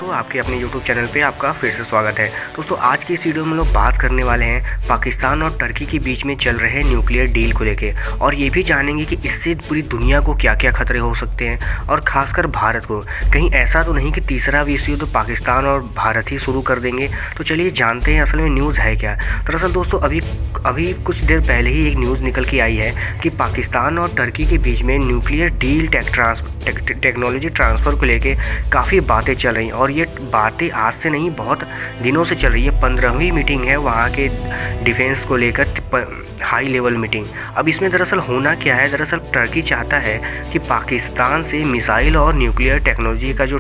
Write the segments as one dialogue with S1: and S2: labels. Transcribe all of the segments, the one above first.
S1: दोस्तों, आपके अपने YouTube चैनल पे आपका फिर से स्वागत है। दोस्तों, आज की इस वीडियो में हम लोग बात करने वाले हैं पाकिस्तान और टर्की के बीच में चल रहे न्यूक्लियर डील को लेके, और ये भी जानेंगे कि इससे पूरी दुनिया को क्या क्या खतरे हो सकते हैं और ख़ासकर भारत को। कहीं ऐसा तो नहीं कि तीसरा विश्व युद्ध पाकिस्तान और भारत ही शुरू कर देंगे। तो चलिए जानते हैं असल में न्यूज़ है क्या। दरअसल दोस्तों, अभी कुछ देर पहले ही एक न्यूज़ निकल के आई है कि पाकिस्तान और टर्की के बीच में न्यूक्लियर डील टेक्नोलॉजी ट्रांसफ़र को लेके काफ़ी बातें चल रही हैं, और ये बातें आज से नहीं बहुत दिनों से चल रही है। 15वीं मीटिंग है वहाँ के डिफेंस को लेकर, हाई लेवल मीटिंग। अब इसमें दरअसल होना क्या है, दरअसल टर्की चाहता है कि पाकिस्तान से मिसाइल और न्यूक्लियर टेक्नोलॉजी का जो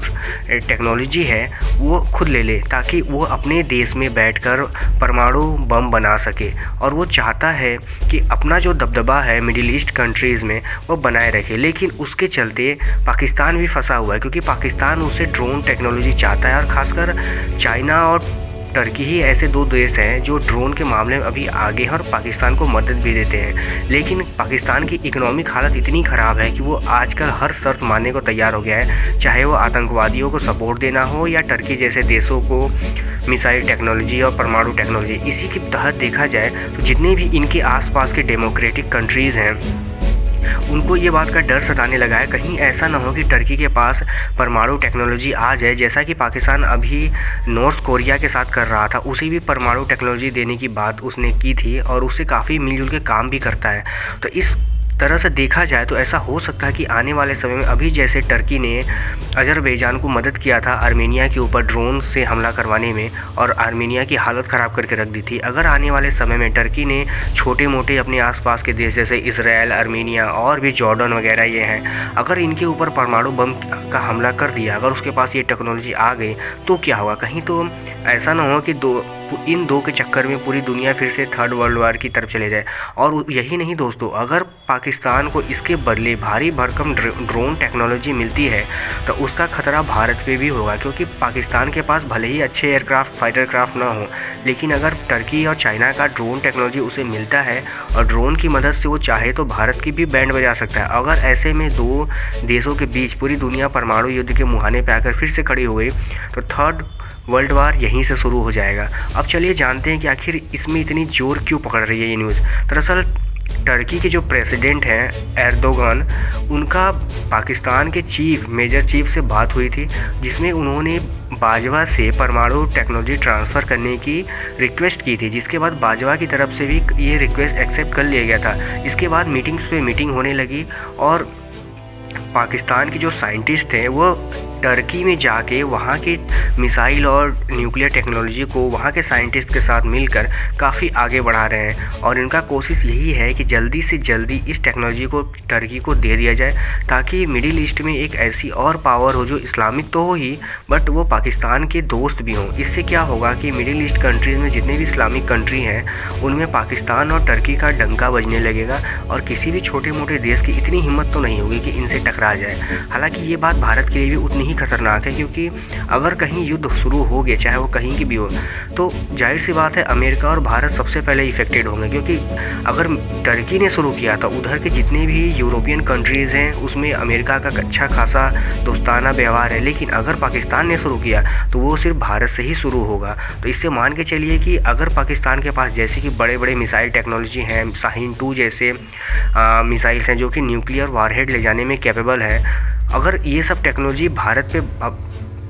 S1: टेक्नोलॉजी है वो खुद ले ले, ताकि वो अपने देश में बैठकर परमाणु बम बना सके। और वो चाहता है कि अपना जो दबदबा है मिडिल ईस्ट कंट्रीज़ में वो बनाए रखे। लेकिन उसके चलते पाकिस्तान भी फंसा हुआ है, क्योंकि पाकिस्तान उससे ड्रोन टेक्नोलॉजी चाहता है, और ख़ासकर चाइना और टर्की ही ऐसे दो देश हैं जो ड्रोन के मामले में अभी आगे हैं और पाकिस्तान को मदद भी देते हैं। लेकिन पाकिस्तान की इकोनॉमिक हालत इतनी ख़राब है कि वो आजकल हर शर्त मानने को तैयार हो गया है, चाहे वो आतंकवादियों को सपोर्ट देना हो या टर्की जैसे देशों को मिसाइल टेक्नोलॉजी और परमाणु टेक्नोलॉजी। इसी के तहत देखा जाए तो जितने भी इनके आसपास के डेमोक्रेटिक कंट्रीज़ हैं उनको ये बात का डर सताने लगा है, कहीं ऐसा ना हो कि टर्की के पास परमाणु टेक्नोलॉजी आ जाए, जैसा कि पाकिस्तान अभी नॉर्थ कोरिया के साथ कर रहा था। उसे भी परमाणु टेक्नोलॉजी देने की बात उसने की थी, और उससे काफ़ी मिलजुल के काम भी करता है। तो इस तरह से देखा जाए तो ऐसा हो सकता है कि आने वाले समय में, अभी जैसे टर्की ने अज़रबैजान को मदद किया था आर्मेनिया के ऊपर ड्रोन से हमला करवाने में, और आर्मेनिया की हालत ख़राब करके रख दी थी, अगर आने वाले समय में टर्की ने छोटे मोटे अपने आसपास के देश जैसे इसराइल, आर्मेनिया और भी जॉर्डन वगैरह ये हैं, अगर इनके ऊपर परमाणु बम का हमला कर दिया, अगर उसके पास ये टेक्नोलॉजी आ गई तो क्या होगा। कहीं तो ऐसा ना हो कि इन दो के चक्कर में पूरी दुनिया फिर से थर्ड वर्ल्ड वार की तरफ चले जाए। और यही नहीं दोस्तों, अगर पाकिस्तान को इसके बदले भारी भरकम ड्रोन टेक्नोलॉजी मिलती है तो उसका खतरा भारत पे भी होगा, क्योंकि पाकिस्तान के पास भले ही अच्छे एयरक्राफ्ट, फाइटर क्राफ्ट ना हो, लेकिन अगर टर्की और चाइना का ड्रोन टेक्नोलॉजी उसे मिलता है और ड्रोन की मदद से वो चाहे तो भारत की भी बैंड बजा सकता है। अगर ऐसे में दो देशों के बीच पूरी दुनिया परमाणु युद्ध के मुहाने पर आकर फिर से खड़ी हो गई तो थर्ड वर्ल्ड वार यहीं से शुरू हो जाएगा। अब चलिए जानते हैं कि आखिर इसमें इतनी जोर क्यों पकड़ रही है ये न्यूज़। दरअसल टर्की के जो प्रेसिडेंट हैं एर्दोगन, उनका पाकिस्तान के मेजर चीफ से बात हुई थी, जिसमें उन्होंने बाजवा से परमाणु टेक्नोलॉजी ट्रांसफ़र करने की रिक्वेस्ट की थी, जिसके बाद बाजवा की तरफ से भी ये रिक्वेस्ट एक्सेप्ट कर लिया गया था। इसके बाद मीटिंग्स पे मीटिंग होने लगी, और पाकिस्तान के जो साइंटिस्ट हैं वो टर्की में जाके वहाँ के मिसाइल और न्यूक्लियर टेक्नोलॉजी को वहाँ के साइंटिस्ट के साथ मिलकर काफ़ी आगे बढ़ा रहे हैं, और इनका कोशिश यही है कि जल्दी से जल्दी इस टेक्नोलॉजी को टर्की को दे दिया जाए, ताकि मिडिल ईस्ट में एक ऐसी और पावर हो जो इस्लामिक तो हो ही, बट वो पाकिस्तान के दोस्त भी हों। इससे क्या होगा कि मिडिल ईस्ट कंट्रीज़ में जितने भी इस्लामिक कंट्री हैं उनमें पाकिस्तान और टर्की का डंका बजने लगेगा, और किसी भी छोटे मोटे देश की इतनी हिम्मत तो नहीं होगी कि इनसे टकरा जाए। हालांकि ये बात भारत के लिए भी उतनी खतरनाक है, क्योंकि अगर कहीं युद्ध शुरू हो गया, चाहे वो कहीं की भी हो, तो जाहिर सी बात है अमेरिका और भारत सबसे पहले इफेक्टेड होंगे। क्योंकि अगर टर्की ने शुरू किया तो उधर के जितने भी यूरोपियन कंट्रीज़ हैं उसमें अमेरिका का अच्छा खासा दोस्ताना व्यवहार है, लेकिन अगर पाकिस्तान ने शुरू किया तो वो सिर्फ भारत से ही शुरू होगा। तो इससे मान के चलिए कि अगर पाकिस्तान के पास जैसे कि बड़े बड़े मिसाइल टेक्नोलॉजी हैं, शाहीन 2 जैसे मिसाइल्स हैं जो कि न्यूक्लियर वारहेड ले जाने में कैपेबल है, अगर ये सब टेक्नोलॉजी भारत पे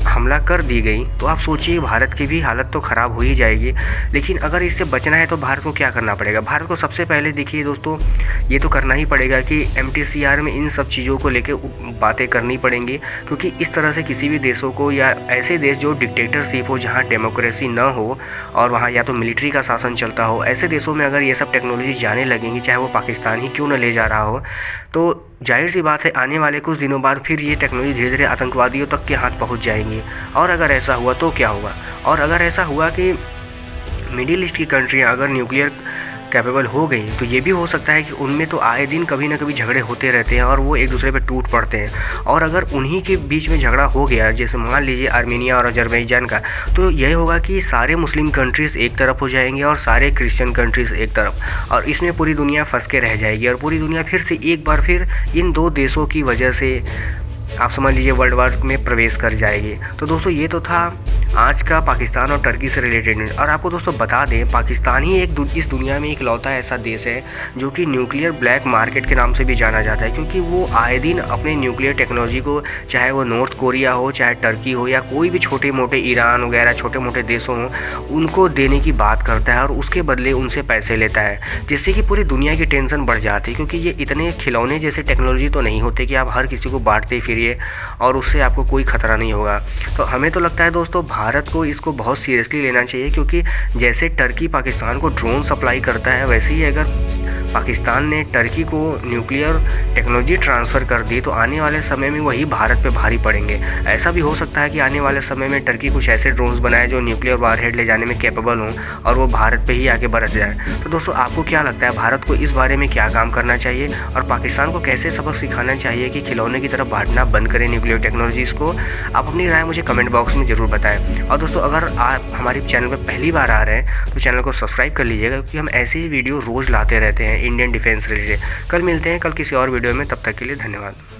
S1: हमला कर दी गई तो आप सोचिए भारत की भी हालत तो ख़राब हो ही जाएगी। लेकिन अगर इससे बचना है तो भारत को क्या करना पड़ेगा। भारत को सबसे पहले देखिए दोस्तों, ये तो करना ही पड़ेगा कि MTCR में इन सब चीज़ों को लेके बातें करनी पड़ेंगी, क्योंकि इस तरह से किसी भी देशों को, या ऐसे देश जो डिक्टेटरशिप हो, जहाँ डेमोक्रेसी ना हो और वहाँ या तो मिलिट्री का शासन चलता हो, ऐसे देशों में अगर ये सब टेक्नोलॉजी जाने लगेंगी, चाहे वो पाकिस्तान ही क्यों न ले जा रहा हो, तो जाहिर सी बात है आने वाले कुछ दिनों बाद फिर ये टेक्नोलॉजी धीरे धीरे आतंकवादियों तक के हाथ पहुंच जाएंगी। और अगर ऐसा हुआ तो क्या होगा, और अगर ऐसा हुआ कि मिडिल ईस्ट की कंट्रियां अगर न्यूक्लियर कैपेबल हो गई तो ये भी हो सकता है कि उनमें तो आए दिन कभी ना कभी झगड़े होते रहते हैं और वो एक दूसरे पे टूट पड़ते हैं। और अगर उन्हीं के बीच में झगड़ा हो गया, जैसे मान लीजिए आर्मेनिया और अजरबैजान का, तो यही होगा कि सारे मुस्लिम कंट्रीज़ एक तरफ हो जाएंगे और सारे क्रिश्चियन कंट्रीज़ एक तरफ, और इसमें पूरी दुनिया फंस के रह जाएगी, और पूरी दुनिया फिर से एक बार फिर इन दो देशों की वजह से आप समझ लीजिए वर्ल्ड वार में प्रवेश कर जाएगी। तो दोस्तों ये तो था आज का पाकिस्तान और टर्की से रिलेटेड न्यूज़। और आपको दोस्तों बता दें, पाकिस्तान ही इस दुनिया में इकलौता ऐसा देश है जो कि न्यूक्लियर ब्लैक मार्केट के नाम से भी जाना जाता है, क्योंकि वो आए दिन अपने न्यूक्लियर टेक्नोलॉजी को, चाहे वो नॉर्थ कोरिया हो, चाहे टर्की हो, या कोई भी छोटे मोटे ईरान वगैरह छोटे मोटे देशों हों, उनको देने की बात करता है और उसके बदले उनसे पैसे लेता है, जिससे कि पूरी दुनिया की टेंशन बढ़ जाती है। क्योंकि ये इतने खिलौने जैसे टेक्नोलॉजी तो नहीं होते कि आप हर किसी को बांटते फिरिए और उससे आपको कोई खतरा नहीं होगा। तो हमें तो लगता है दोस्तों भारत को इसको बहुत सीरियसली लेना चाहिए, क्योंकि जैसे टर्की पाकिस्तान को ड्रोन सप्लाई करता है, वैसे ही अगर पाकिस्तान ने टर्की को न्यूक्लियर टेक्नोलॉजी ट्रांसफ़र कर दी तो आने वाले समय में वही भारत पे भारी पड़ेंगे। ऐसा भी हो सकता है कि आने वाले समय में टर्की कुछ ऐसे ड्रोन्स बनाए जो न्यूक्लियर वारहेड ले जाने में कैपेबल हों और वो भारत पे ही आके बरस जाए। तो दोस्तों आपको क्या लगता है, भारत को इस बारे में क्या काम करना चाहिए और पाकिस्तान को कैसे सबक सिखाना चाहिए कि खिलौने की तरफ बांटना बंद करें न्यूक्लियर टेक्नोलॉजीज़ को? आप अपनी राय मुझे कमेंट बॉक्स में ज़रूर बताएं। और दोस्तों अगर आप हमारे चैनल पर पहली बार आ रहे हैं तो चैनल को सब्सक्राइब कर लीजिएगा, क्योंकि हम ऐसे ही वीडियो रोज़ लाते रहते हैं इंडियन डिफेंस रिलेटेड। कल मिलते हैं कल किसी और वीडियो में, तब तक के लिए धन्यवाद।